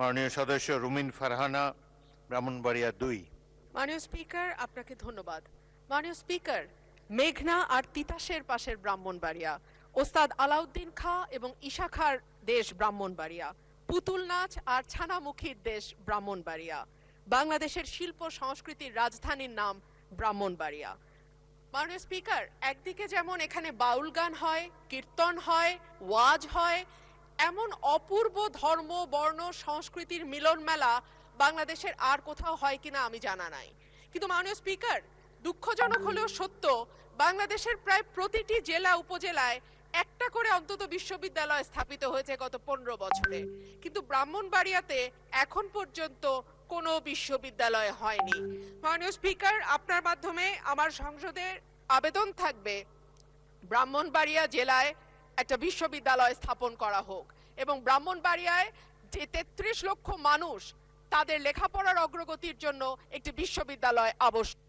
মাননীয় সদস্য রুমিন ফারহানা, ব্রাহ্মণবাড়িয়া 2। মাননীয় স্পিকার, আপনাকে ধন্যবাদ। মাননীয় স্পিকার, মেঘনা আর তিতাসের পাশের ব্রাহ্মণবাড়িয়া, ওস্তাদ আলাউদ্দিন খাঁ এবং ঈশা খাঁর দেশ ব্রাহ্মণবাড়িয়া, পুতুল নাচ আর ছানামুখীর দেশ ব্রাহ্মণবাড়িয়া, বাংলাদেশের শিল্প সংস্কৃতির রাজধানীর নাম ব্রাহ্মণবাড়িয়া। মাননীয় স্পিকার, একদিকে যেমন এখানে বাউল গান হয়, কীর্তন হয়, ওয়াজ হয়, এমন অপূর্ব ধর্ম বর্ণ সংস্কৃতির মিলন মেলা বাংলাদেশের আর কোথাও হয় কিনা আমি জানা নাই। কিন্তু মাননীয় স্পিকার, দুঃখজনক হলেও সত্য, বাংলাদেশের প্রায় প্রতিটি জেলা উপজেলায় একটা করে অন্তত বিশ্ববিদ্যালয় স্থাপিত হয়েছে গত 15 বছরে, কিন্তু ব্রাহ্মণবাড়িয়াতে এখন পর্যন্ত কোনো বিশ্ববিদ্যালয় হয়নি। মাননীয় স্পিকার, আপনার মাধ্যমে আমার সংসদের আবেদন থাকবে ব্রাহ্মণবাড়িয়া জেলায় একটা বিশ্ববিদ্যালয় স্থাপন করা হোক এবং ব্রাহ্মণবাড়িয়ায় যে 33 লক্ষ মানুষ, তাদের লেখাপড়ার অগ্রগতির জন্য একটি বিশ্ববিদ্যালয় আবশ্যক।